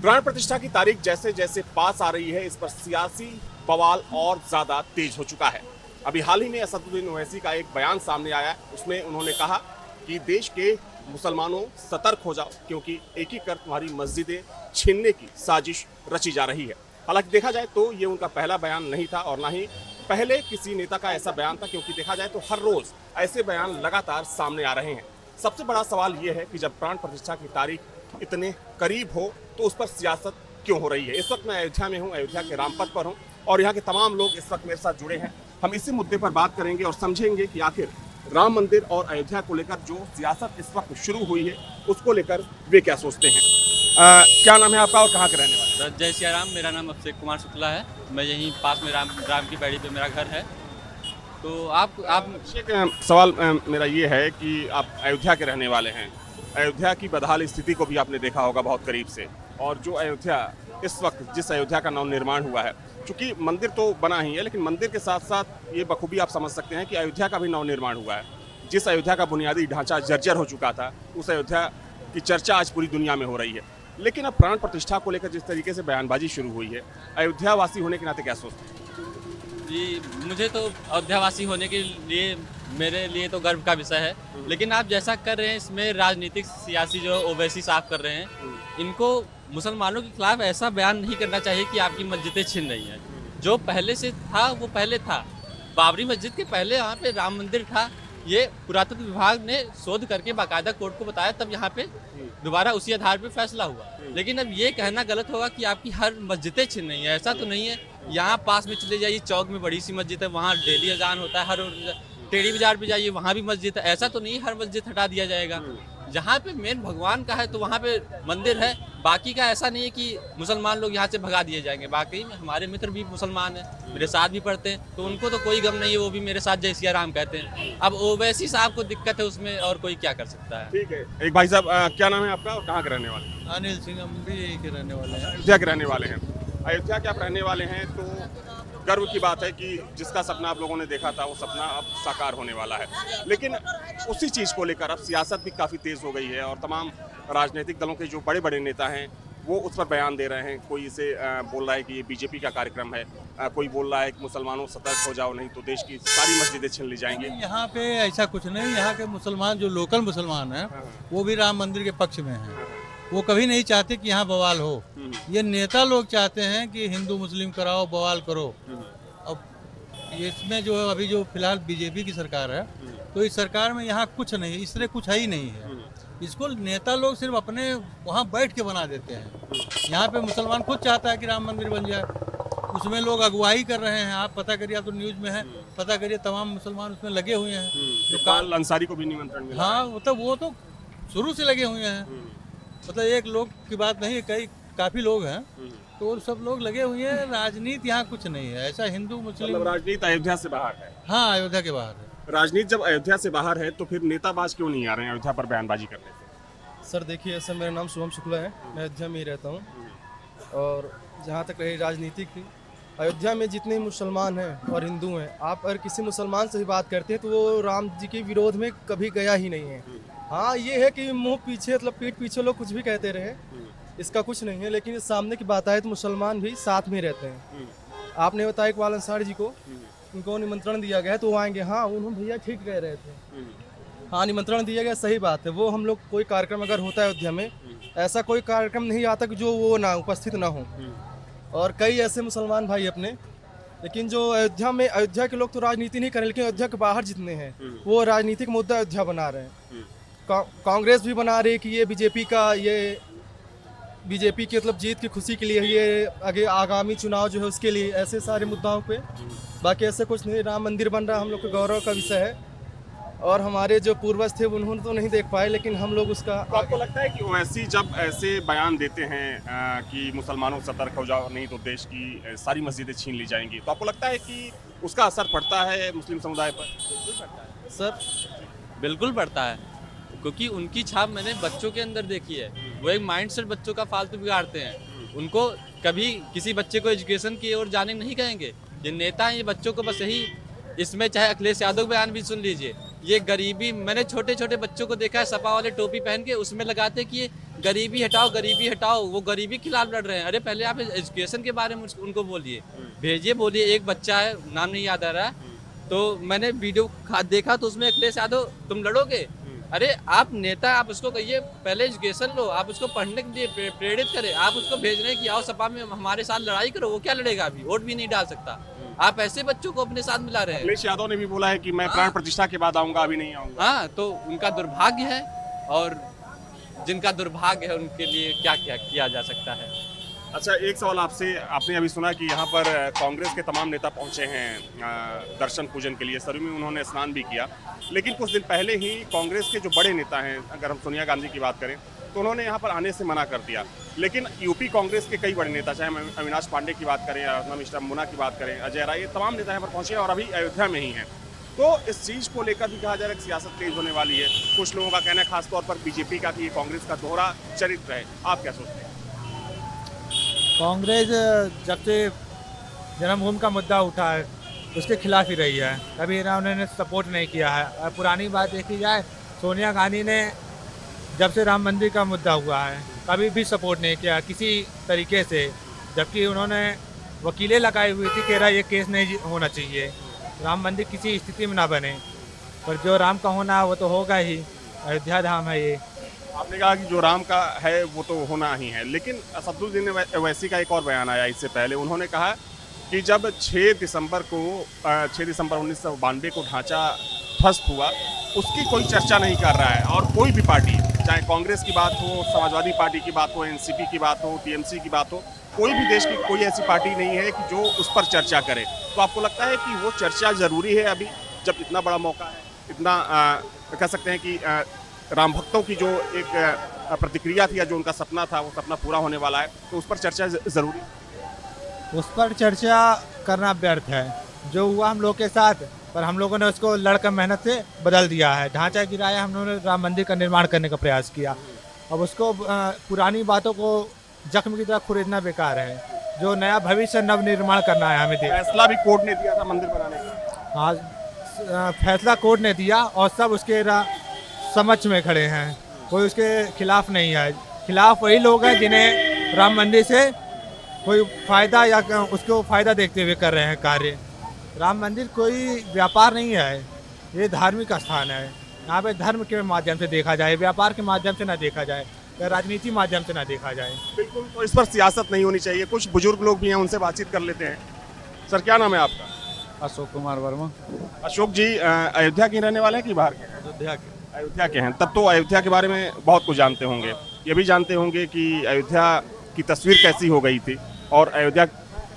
प्राण प्रतिष्ठा की तारीख जैसे जैसे पास आ रही है, इस पर सियासी बवाल और ज्यादा तेज हो चुका है। अभी हाल ही में असदुद्दीन ओवैसी का एक बयान सामने आया है। उसमें उन्होंने कहा कि देश के मुसलमानों सतर्क हो जाओ, क्योंकि एक ही कर तुम्हारी मस्जिदें छीनने की साजिश रची जा रही है। हालांकि देखा जाए तो ये उनका पहला बयान नहीं था और ना ही पहले किसी नेता का ऐसा बयान था, क्योंकि देखा जाए तो हर रोज ऐसे बयान लगातार सामने आ रहे हैं। सबसे बड़ा सवाल ये है कि जब प्राण प्रतिष्ठा की तारीख इतने करीब हो तो उस पर सियासत क्यों हो रही है। इस वक्त मैं अयोध्या में हूँ, अयोध्या के रामपथ पर हूँ और यहाँ के तमाम लोग इस वक्त मेरे साथ जुड़े हैं। हम इसी मुद्दे पर बात करेंगे और समझेंगे कि आखिर राम मंदिर और अयोध्या को लेकर जो सियासत इस वक्त शुरू हुई है उसको लेकर वे क्या सोचते हैं। क्या नाम है आपका और कहाँ के रहने वाले? सर जय सिया राम। मेरा नाम अभिषेक कुमार शुक्ला है। मैं यहीं पास में राम की पैड़ी पे मेरा घर है। तो आप एक सवाल मेरा ये है कि आप अयोध्या के रहने वाले हैं। अयोध्या की बदहाल स्थिति को भी आपने देखा होगा बहुत करीब से, और जो अयोध्या इस वक्त जिस अयोध्या का नव निर्माण हुआ है, चूंकि मंदिर तो बना ही है लेकिन मंदिर के साथ साथ ये बखूबी आप समझ सकते हैं कि अयोध्या का भी नव निर्माण हुआ है। जिस अयोध्या का बुनियादी ढांचा जर्जर हो चुका था, उस अयोध्या की चर्चा आज पूरी दुनिया में हो रही है। लेकिन अब प्राण प्रतिष्ठा को लेकर जिस तरीके से बयानबाजी शुरू हुई है, अयोध्यावासी होने के नाते क्या सोचते हैं? जी, मुझे तो अयोध्यावासी होने के लिए मेरे लिए तो गर्व का विषय है। लेकिन आप जैसा कर रहे हैं इसमें राजनीतिक सियासी जो ओवैसी साफ कर रहे हैं, इनको मुसलमानों के खिलाफ ऐसा बयान नहीं करना चाहिए कि आपकी मस्जिदें छीन रही हैं। जो पहले से था वो पहले था। बाबरी मस्जिद के पहले यहाँ पे राम मंदिर था। ये पुरातत्व विभाग ने शोध करके बाकायदा कोर्ट को बताया, तब यहाँ पे दोबारा उसी आधार पे फैसला हुआ। लेकिन अब ये कहना गलत होगा कि आपकी हर मस्जिदें छीन रही हैं। ऐसा तो नहीं है। यहाँ पास में चले जाइए, चौक में बड़ी सी मस्जिद है, वहाँ डेली अजान होता है। हर टेढ़ी बाजार पे जाइए, वहाँ भी मस्जिद है। ऐसा तो नहीं हर मस्जिद हटा दिया जाएगा। जहाँ पे मेन भगवान का है तो वहाँ पे मंदिर है। बाकी का ऐसा नहीं है कि मुसलमान लोग यहाँ से भगा दिए जाएंगे। बाकी में हमारे मित्र भी मुसलमान हैं, मेरे साथ भी पढ़ते हैं, तो उनको तो कोई गम नहीं है। वो भी मेरे साथ जय सिया राम कहते हैं। अब ओवैसी साहब को दिक्कत है उसमें, और कोई क्या कर सकता है। ठीक है, एक भाई साहब, क्या नाम है आपका और कहाँ के रहने वाले हैं? अनिल सिंह, हम भी यहीं के रहने वाले हैं। अयोध्या के रहने वाले हैं। अयोध्या के आप रहने वाले हैं तो गर्व की बात है कि जिसका सपना आप लोगों ने देखा था वो सपना अब साकार होने वाला है। लेकिन उसी चीज़ को लेकर अब सियासत भी काफ़ी तेज़ हो गई है और तमाम राजनीतिक दलों के जो बड़े बड़े नेता हैं वो उस पर बयान दे रहे हैं। कोई इसे बोल रहा है कि ये बीजेपी का कार्यक्रम है, कोई बोल रहा है कि मुसलमानों सतर्क हो जाओ, नहीं तो देश की सारी मस्जिदें छीन ली जाएंगी। यहाँ पे ऐसा कुछ नहीं। यहाँ के मुसलमान जो लोकल मुसलमान हैं वो भी राम मंदिर के पक्ष में हैं। वो कभी नहीं चाहते कि यहाँ बवाल हो। ये नेता लोग चाहते हैं कि हिंदू मुस्लिम कराओ, बवाल करो। अब इसमें जो है अभी जो फिलहाल बीजेपी की सरकार है, तो इस सरकार में यहाँ कुछ नहीं, इस तरह कुछ है ही नहीं है। इसको नेता लोग सिर्फ अपने वहाँ बैठ के बना देते हैं। यहाँ पे मुसलमान खुद चाहता है कि राम मंदिर बन जाए, उसमें लोग अगुवाई कर रहे हैं। आप पता करिए, आप तो न्यूज़ में है, पता करिए, तमाम मुसलमान उसमें लगे हुए हैं। इकबाल अंसारी को भी निमंत्रण मिला। हाँ, मतलब वो तो शुरू से लगे हुए हैं। मतलब एक लोग की बात नहीं, काफ़ी लोग हैं, तो वो सब लोग लगे हुए हैं। राजनीति यहाँ कुछ नहीं है ऐसा हिंदू मुस्लिम। मतलब राजनीति अयोध्या से बाहर है। हाँ, अयोध्या के बाहर है। राजनीति जब अयोध्या से बाहर है तो फिर नेताबाज क्यों नहीं आ रहे हैं अयोध्या पर बयानबाजी करने से? सर देखिए, सर मेरा नाम शुभम शुक्ला है, मैं अयोध्या में ही रहता हूँ। और जहाँ तक रही राजनीति की, अयोध्या में जितने मुसलमान हैं और हिंदू हैं, आप अगर किसी मुसलमान से भी बात करते हैं तो वो राम जी के विरोध में कभी गया ही नहीं है। हाँ, ये है कि मुंह पीछे, मतलब पीठ पीछे लोग कुछ भी कहते रहे, इसका कुछ नहीं है। लेकिन इस सामने की बात आए तो मुसलमान भी साथ में रहते हैं। आपने बताया इकबाल अंसारी जी को, उनको निमंत्रण दिया गया है तो वो आएंगे। हाँ, उन्होंने भैया ठीक कह रहे थे। हाँ, निमंत्रण दिया गया, सही बात है। वो हम लोग कोई कार्यक्रम अगर होता है अयोध्या में, ऐसा कोई कार्यक्रम नहीं आता कि जो वो ना उपस्थित ना हो। और कई ऐसे मुसलमान भाई अपने, लेकिन जो अयोध्या में, अयोध्या के लोग तो राजनीति नहीं करें, लेकिन अयोध्या के बाहर जितने हैं वो राजनीतिक मुद्दा अयोध्या बना रहे हैं। कांग्रेस भी बना रही है कि ये बीजेपी की मतलब जीत की खुशी के लिए, ये आगे आगामी चुनाव जो है उसके लिए, ऐसे सारे मुद्दाओं पे। बाकी ऐसे कुछ नहीं। राम मंदिर बन रहा हम लोग के गौरव का विषय है और हमारे जो पूर्वज थे उन्होंने तो नहीं देख पाए, लेकिन हम लोग उसका। तो आपको लगता है कि ओवैसी जब ऐसे बयान देते हैं कि मुसलमानों सतर्क हो जाओ, नहीं तो देश की सारी मस्जिदें छीन ली जाएंगी, तो आपको लगता है कि उसका असर पड़ता है मुस्लिम समुदाय पर? बिल्कुल पड़ता है सर, बिल्कुल पड़ता है। क्योंकि उनकी छाप मैंने बच्चों के अंदर देखी है। वो एक माइंडसेट बच्चों का फालतू बिगाड़ते हैं। उनको कभी किसी बच्चे को एजुकेशन की ओर जाने नहीं कहेंगे। ये नेता हैं, ये बच्चों को बस यही, इसमें चाहे अखिलेश यादव बयान भी सुन लीजिए, ये गरीबी, मैंने छोटे छोटे बच्चों को देखा है सपा वाले टोपी पहन के, उसमें लगाते कि ये गरीबी हटाओ, गरीबी हटाओ, वो गरीबी के खिलाफ लड़ रहे हैं। अरे पहले आप एजुकेशन के बारे में उनको बोलिए, भेजिए, बोलिए। एक बच्चा है, नाम नहीं याद आ रहा है, तो मैंने वीडियो देखा तो उसमें अखिलेश यादव तुम लड़ोगे? अरे आप नेता, आप उसको कहिए पहले एजुकेशन लो, आप उसको पढ़ने के लिए प्रेरित करें, आप उसको भेज रहे हैं कि आओ सपा में हमारे साथ लड़ाई करो, वो क्या लड़ेगा? अभी वोट भी नहीं डाल सकता। आप ऐसे बच्चों को अपने साथ मिला रहे हैं। अखिलेश यादव ने भी बोला है कि मैं प्राण प्रतिष्ठा के बाद आऊंगा, अभी नहीं आऊंगा। हाँ, तो उनका दुर्भाग्य है, और जिनका दुर्भाग्य है उनके लिए क्या क्या किया जा सकता है। अच्छा, एक सवाल आपसे, आपने अभी सुना कि यहाँ पर कांग्रेस के तमाम नेता पहुंचे हैं दर्शन पूजन के लिए, सरयू में उन्होंने स्नान भी किया, लेकिन कुछ दिन पहले ही कांग्रेस के जो बड़े नेता हैं, अगर हम सोनिया गांधी की बात करें, तो उन्होंने यहाँ पर आने से मना कर दिया। लेकिन यूपी कांग्रेस के कई बड़े नेता, चाहे हम अविनाश पांडे की बात करें या मिस्टर मुना की बात करें, अजय राय, ये तमाम नेता यहाँ पर पहुँचे और अभी अयोध्या में ही हैं। तो इस चीज़ को लेकर भी कहा जा रहा है कि सियासत तेज होने वाली है। कुछ लोगों का कहना है, खासतौर पर बीजेपी का, कि ये कांग्रेस का दोहरा चरित्र है। आप क्या सोचते हैं? कांग्रेस जब से जन्मभूमि का मुद्दा उठा है उसके खिलाफ ही रही है, कभी ना उन्होंने सपोर्ट नहीं किया है। और पुरानी बात देखी जाए, सोनिया गांधी ने जब से राम मंदिर का मुद्दा हुआ है कभी भी सपोर्ट नहीं किया किसी तरीके से, जबकि उन्होंने वकीलें लगाई हुई थी कि ये केस नहीं होना चाहिए, राम मंदिर किसी स्थिति में ना बने। पर जो राम का होना वो तो होगा ही, अयोध्या धाम है ये। आपने कहा कि जो राम का है वो तो होना ही है, लेकिन असदुद्दीन ओवैसी का एक और बयान आया इससे पहले। उन्होंने कहा कि जब 6 दिसंबर 1992 को ढांचा ध्वस्त हुआ, उसकी कोई चर्चा नहीं कर रहा है, और कोई भी पार्टी, चाहे कांग्रेस की बात हो, समाजवादी पार्टी की बात हो, एनसीपी की बात हो, टीएमसी की बात हो, कोई भी देश की कोई ऐसी पार्टी नहीं है कि जो उस पर चर्चा करे। तो आपको लगता है कि वो चर्चा ज़रूरी है अभी, जब इतना बड़ा मौका है, इतना कह सकते हैं कि राम भक्तों की जो एक प्रतिक्रिया थी या जो उनका सपना था, वो सपना पूरा होने वाला है, तो उस पर चर्चा ज़रूरी? उस पर चर्चा करना व्यर्थ है। जो हुआ हम लोग के साथ, पर हम लोगों ने उसको लड़कर मेहनत से बदल दिया है। ढांचा गिराया, हम लोगों ने राम मंदिर का निर्माण करने का प्रयास किया। अब उसको पुरानी बातों को जख्म की तरह खुरीदना बेकार है। जो नया भविष्य नव निर्माण करना है हमें। फैसला भी कोर्ट ने दिया था मंदिर बनाने का। हाँ, फैसला कोर्ट ने दिया और सब उसके समक्ष में खड़े हैं, कोई उसके खिलाफ नहीं है। खिलाफ वही लोग हैं जिन्हें राम मंदिर से कोई फ़ायदा या उसको फ़ायदा देखते हुए कर रहे हैं कार्य। राम मंदिर कोई व्यापार नहीं है, ये धार्मिक स्थान है। यहाँ पे धर्म के माध्यम से देखा जाए, व्यापार के माध्यम से ना देखा जाए, या राजनीति माध्यम से ना देखा जाए। बिल्कुल, तो इस पर सियासत नहीं होनी चाहिए। कुछ बुजुर्ग लोग भी हैं, उनसे बातचीत कर लेते हैं। सर, क्या नाम है आपका? अशोक कुमार वर्मा। अशोक जी, अयोध्या के रहने वाले हैं कि बाहर के? अयोध्या के। अयोध्या के हैं, तब तो अयोध्या के बारे में बहुत कुछ जानते होंगे। ये भी जानते होंगे कि अयोध्या की तस्वीर कैसी हो गई थी, और अयोध्या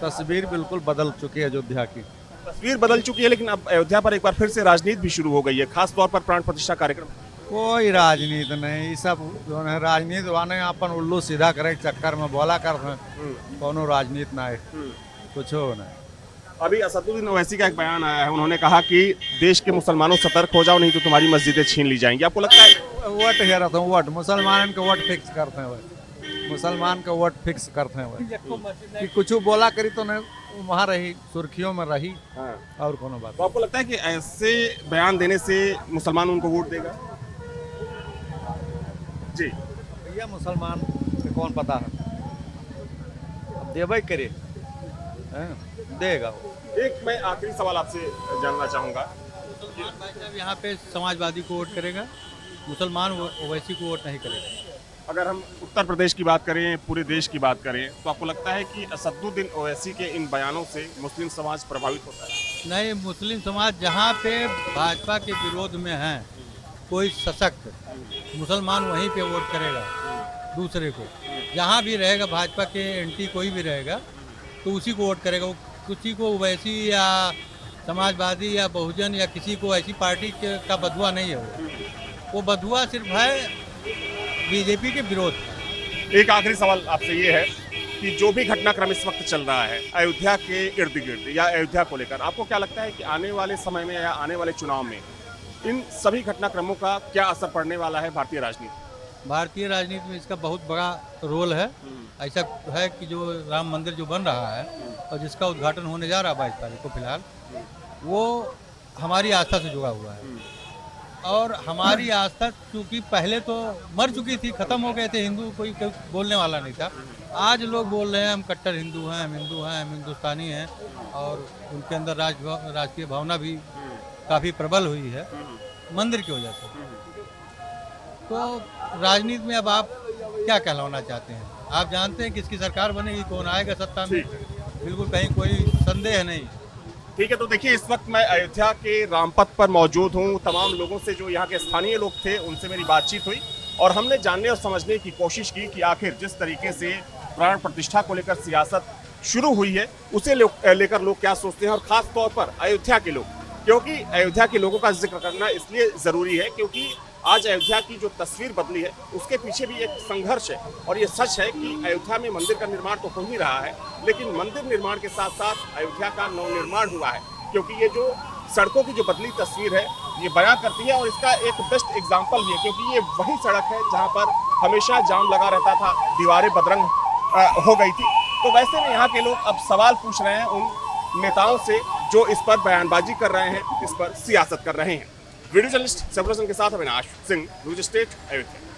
तस्वीर बिल्कुल बदल चुकी है। अयोध्या की तस्वीर बदल चुकी है, लेकिन अब अयोध्या पर एक बार फिर से राजनीति भी शुरू हो गई है, खास तौर पर प्राण प्रतिष्ठा कार्यक्रम। कोई राजनीति नहीं, ये सब जो है राजनीति वाले अपन उल्लू सीधा करे के चक्कर में बोला करते हैं। कोनो राजनीति ना है, कुछ हो नहीं। अभी असदुद्दीन ओवैसी का एक बयान आया है, उन्होंने कहा कि देश के मुसलमानों सतर्क हो जाओ, नहीं तो तुम्हारी मस्जिदें छीन ली जाएंगी। आपको लगता है? वोट कह रहा था, वोट मुसलमान का वोट फिक्स करते हैं, मुसलमान का वोट फिक्स करते हैं। कि कुछ बोला करी तो नहीं, वहाँ रही, सुर्खियों में रही। हाँ। और कोनो बात। तो आपको लगता है कि ऐसे बयान देने से मुसलमान उनको वोट देगा? जी भैया, मुसलमान को कौन पता है, अब देवे करे देगा वो। एक मैं आखिरी सवाल आपसे जानना चाहूँगा। जब यहाँ पे समाजवादी को वोट करेगा, मुसलमान ओवैसी को वोट नहीं करेगा। अगर हम उत्तर प्रदेश की बात करें, पूरे देश की बात करें, तो आपको लगता है कि असदुद्दीन ओवैसी के इन बयानों से मुस्लिम समाज प्रभावित होता है? नहीं, मुस्लिम समाज जहाँ पे भाजपा के विरोध में है, कोई सशक्त मुसलमान वहीं पे वोट करेगा दूसरे को। जहाँ भी रहेगा भाजपा के एंटी कोई भी रहेगा तो उसी को वोट करेगा। वो किसी को ओवैसी या समाजवादी या बहुजन या किसी को ऐसी पार्टी का बधुआ नहीं है। वो बधुआ सिर्फ है बीजेपी के विरोध। एक आखिरी सवाल आपसे ये है कि जो भी घटनाक्रम इस वक्त चल रहा है अयोध्या के इर्द गिर्द या अयोध्या को लेकर, आपको क्या लगता है कि आने वाले समय में या आने वाले चुनाव में इन सभी घटनाक्रमों का क्या असर पड़ने वाला है भारतीय राजनीति? भारतीय राजनीति में इसका बहुत बड़ा रोल है। ऐसा है कि जो राम मंदिर जो बन रहा है और जिसका उद्घाटन होने जा रहा है 22 तारीख को, फिलहाल वो हमारी आस्था से जुड़ा हुआ है। और हमारी आस्था चूंकि पहले तो मर चुकी थी, खत्म हो गए थे, हिंदू कोई बोलने वाला नहीं था। आज लोग बोल रहे हैं हम कट्टर हिंदू हैं, हम हिंदुस्तानी हैं, और उनके अंदर राजकीय भावना भी काफ़ी प्रबल हुई है मंदिर की वजह से। तो राजनीति में अब आप क्या कहलाना चाहते हैं? आप जानते हैं किसकी सरकार बनेगी, कौन आएगा सत्ता में, बिल्कुल कहीं कोई संदेह नहीं। ठीक है, तो देखिए इस वक्त मैं अयोध्या के रामपथ पर मौजूद हूँ। तमाम लोगों से जो यहाँ के स्थानीय लोग थे उनसे मेरी बातचीत हुई और हमने जानने और समझने की कोशिश की कि आखिर जिस तरीके से प्राण प्रतिष्ठा को लेकर सियासत शुरू हुई है उसे लेकर लोग क्या सोचते हैं, और खास तौर पर अयोध्या के लोग, क्योंकि अयोध्या के लोगों का जिक्र करना इसलिए जरूरी है क्योंकि आज अयोध्या की जो तस्वीर बदली है उसके पीछे भी एक संघर्ष है। और ये सच है कि अयोध्या में मंदिर का निर्माण तो हो ही रहा है, लेकिन मंदिर निर्माण के साथ साथ अयोध्या का नवनिर्माण हुआ है, क्योंकि ये जो सड़कों की जो बदली तस्वीर है ये बयां करती है। और इसका एक बेस्ट एग्जाम्पल भी है क्योंकि ये वही सड़क है जहाँ पर हमेशा जाम लगा रहता था, दीवारें बदरंग हो गई थी। तो वैसे में यहाँ के लोग अब सवाल पूछ रहे हैं उन नेताओं से जो इस पर बयानबाजी कर रहे हैं, इस पर सियासत कर रहे हैं। वीडियो जर्नलिस्ट सेवरसन के साथ अविनाश सिंह, न्यूज स्टेट, अयोध्या।